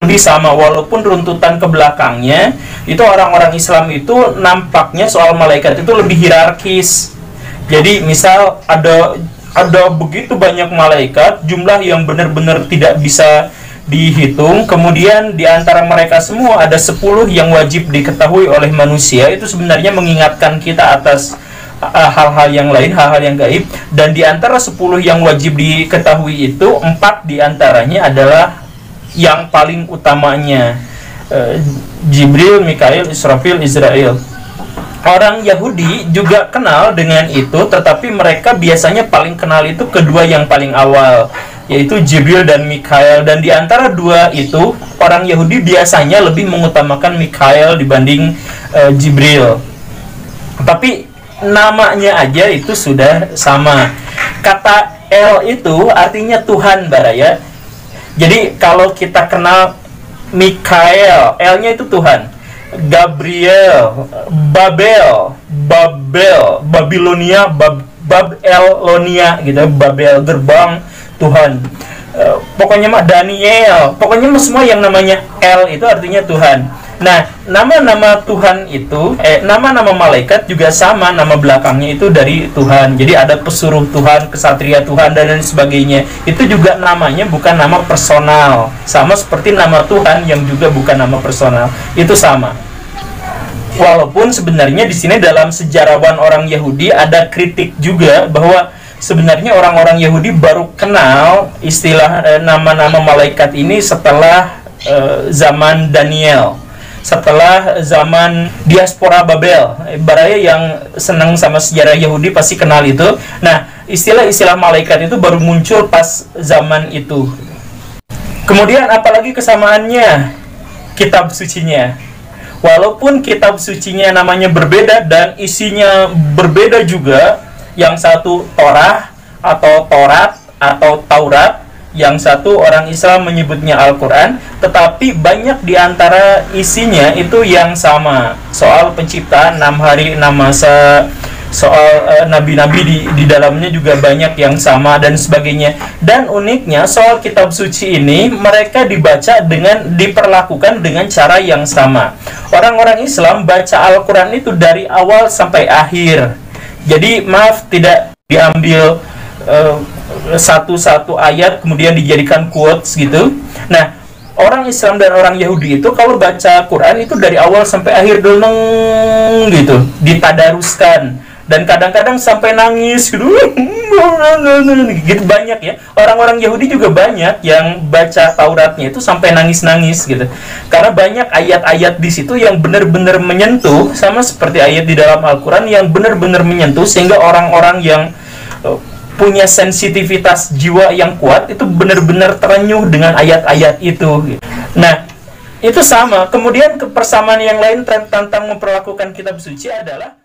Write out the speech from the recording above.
Yahudi sama, walaupun runtutan ke belakangnya itu orang-orang Islam itu nampaknya soal malaikat itu lebih hierarkis. Jadi misal ada begitu banyak malaikat, jumlah yang benar-benar tidak bisa dihitung. Kemudian di antara mereka semua ada 10 yang wajib diketahui oleh manusia. Itu sebenarnya mengingatkan kita atas hal-hal yang lain, hal-hal yang gaib. Dan di antara 10 yang wajib diketahui itu, 4 di antaranya adalah yang paling utamanya, Jibril, Mikail, Israfil, Israel. Orang Yahudi juga kenal dengan itu, tetapi mereka biasanya paling kenal itu kedua yang paling awal, yaitu Jibril dan Mikail. Dan di antara dua itu, orang Yahudi biasanya lebih mengutamakan Mikail dibanding Jibril. Tapi namanya aja itu sudah sama. Kata El itu artinya Tuhan, Baraya. Jadi kalau kita kenal Mikail, L-nya itu Tuhan. Gabriel, Babilonia, Babelonia gitu, Babel gerbang Tuhan. Pokoknya mah Daniel, pokoknya semua yang namanya L itu artinya Tuhan. Nah, nama-nama Tuhan itu, nama-nama malaikat juga sama, nama belakangnya itu dari Tuhan. Jadi ada pesuruh Tuhan, kesatria Tuhan, dan lain sebagainya. Itu juga namanya bukan nama personal, sama seperti nama Tuhan yang juga bukan nama personal. Itu sama. Walaupun sebenarnya di sini dalam sejarawan orang Yahudi ada kritik juga bahwa sebenarnya orang-orang Yahudi baru kenal istilah nama-nama malaikat ini setelah zaman Daniel, setelah zaman diaspora Babel. Baraya yang senang sama sejarah Yahudi pasti kenal itu. Nah, istilah-istilah malaikat itu baru muncul pas zaman itu. Kemudian apalagi kesamaannya? Kitab sucinya. Walaupun kitab sucinya namanya berbeda dan isinya berbeda juga, yang satu Torah atau Torat atau Taurat, yang satu orang Islam menyebutnya Al-Quran, tetapi banyak di antara isinya itu yang sama. Soal penciptaan 6 hari 6 masa, soal nabi-nabi di dalamnya juga banyak yang sama dan sebagainya. Dan uniknya soal kitab suci ini mereka diperlakukan dengan cara yang sama. Orang-orang Islam baca Al-Quran itu dari awal sampai akhir. Jadi maaf, tidak diambil satu-satu ayat kemudian dijadikan quotes gitu. Nah, orang Islam dan orang Yahudi itu kalau baca Quran itu dari awal sampai akhir dulu gitu, ditadaruskan. Dan kadang-kadang sampai nangis gitu. Gitu banyak ya. Orang-orang Yahudi juga banyak yang baca Tauratnya itu sampai nangis-nangis gitu. Karena banyak ayat-ayat di situ yang benar-benar menyentuh, sama seperti ayat di dalam Al-Quran yang benar-benar menyentuh, sehingga orang-orang yang punya sensitivitas jiwa yang kuat itu benar-benar terenyuh dengan ayat-ayat itu. Nah, itu sama. Kemudian kepersamaan yang lain tentang memperlakukan kitab suci adalah